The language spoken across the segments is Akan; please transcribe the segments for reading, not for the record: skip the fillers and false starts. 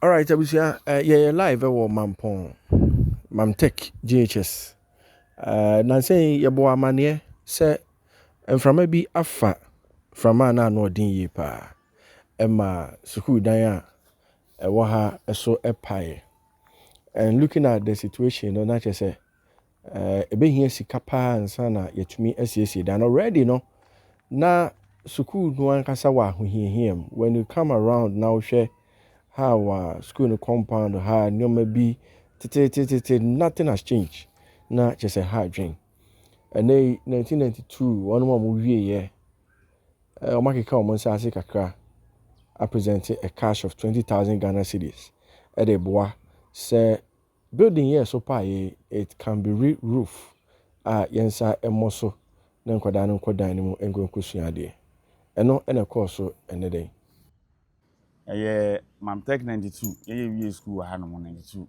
All right, abusia, yeah, live ɛwɔ Mampong, Mamtech Jhs. Na say yɛbɔ amaneɛ sɛ mframa bi afa frama na ano ɔden yie paa. Ɛma sukuu dan a ɛwɔ ha ɛso ɛpae. And looking at the situation, no, na kyerɛ sɛ ɛbɛhia sika paa nsa na yɛtumi asiesie dan already no. Na sukuu no ankasa wɔ ahohiahiam. When you come around now, wohwɛ how school no compound ha nneɛma bi nothing has changed. Na just a hard drink. And they 1992 one more movie yeah. Omakeka o monsa ase kakra I presented a cash of 20,000 Ghana cedis. Ede boa say building here so pa it can be re-roof. Yensa emoso na nkwada no nkwada ni mu engo nkusua de. Eno ena course so ene den. Mamtech 92 we school ha no 92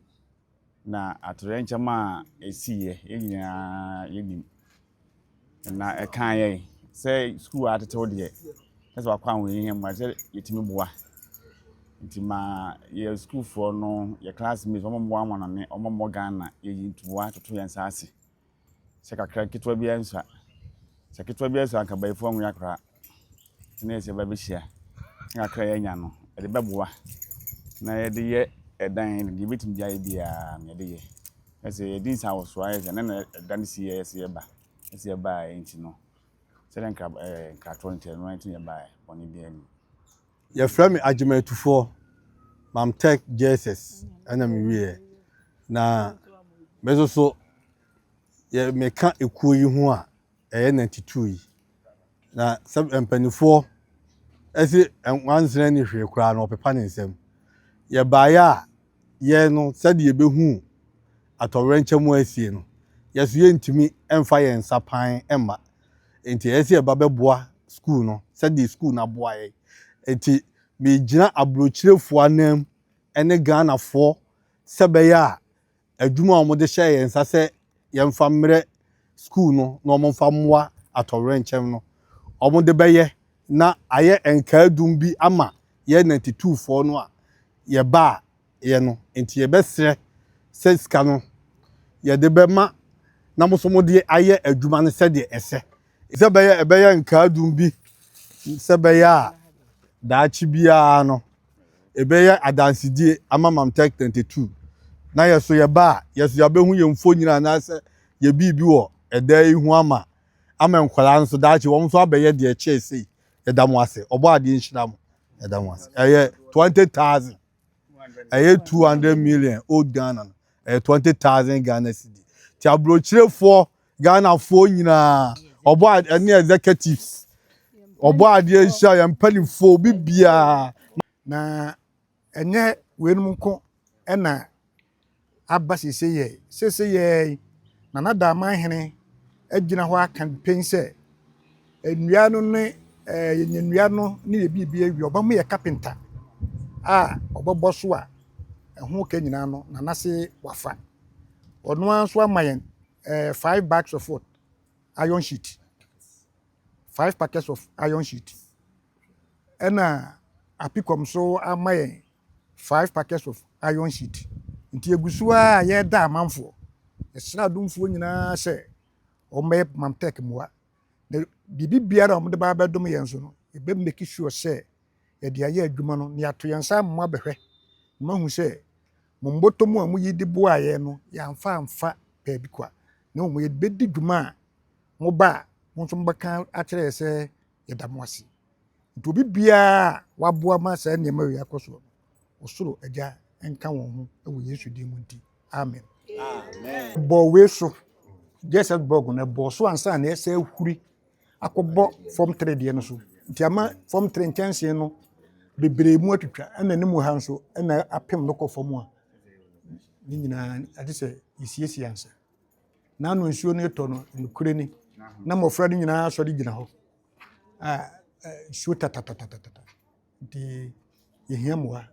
na atorencha ma esiye nyina yenim na ekan ye say school atete de ese wakwan we him ma say yetimi boa ntima ye school for no ye classmates omo amana omo Ghana ye ntuwa toto yensa ase se kakra kitwa bia nsa se kitwa bia nsa anka baifo anwu yakra na ese ba behia kakra yenya no de beboa na ye de ye edan de bitim dia bia me de ye ese ye din sa wo so aye na edan si ye ese ye ba enti no se den ka 20 no enti ye ba oni de ani ye frame agimetufo Mamtech Jhs ana me wie na mezo so ye meka ekuo yi ho a 92 yi na sab empanifo ese enwansere ni hwe kura na opepa ne nsem ye baaya ye no sade ye behu atorenche mu asie no yeso ye ntimi emfa ye nsapan emma enti ese ye babeboa school no sade school na boa ye enti me gina abrochirefo anam ene Ghana fo sebeya adwuma omo de hye ye nsa se ye mfa mre school no na omo mfa moa atorenchem no omo de beye na aye enkadum bi ama ye 92 fo no a ye ba ye no enti ye besre se ska no ye de be ma na mosomo de aye adwuma no se de ese se beye enkadum bi se beya daachi bia no ebeye adansidie ama Mamtech 22 na yeso ye ba yeso ya behu ye mfo nyina na se ye bibi wo eda ihu ama enkwala nso daachi wo mso abeye de eche sei edamo ase obo ade nhira mo edamo ase 20,000 200 million old Ghana 20,000 Ghana cedi ti abrochirefo Ghana fo nyina obo ade ne executives obo ade nhira ye mpanifo bibia na enye wenum nko ena aba sese na nada manhene agina ho aka pense enua no ne yenua no ne ye bibia wi obam ye carpenter obobbo so a eho ka nyina no na nase wafa ono anso amayen 5 bags of wood iron sheet 5 packets of iron sheet ena apicom so amayen 5 packets of iron sheet nti egusu a ye da amanfo esra dumfo nyina se o me Mamtech moa na bibi biara o de ba bedom ye nso no e be make sure se ye de aye adwuma no ne ato yensa mma behwe mahu se mo mbotomu a mu yi de boa ye no ya amfa pa bi kwa na mo ye be di dwuma a mo ba mo nso mbaka akere se ye da mo ase nti obi bia waboa ma sa ne ma wi akoso osoro agya enka won ho ewo Yesu di mu nti amen amen bo we so Jesus bogu na bo so ansa na ese ahuri akobọ form 3 de no so nti ama form 3 ntense no bebre mu atutwa ana ne mu ha nso ana apem no kọ form a ni nyina ade se isiesie ansa na no nsuo no eto no nkure ni na mofra ni nyina so de gina ho nsuo tatatata nti yehia moa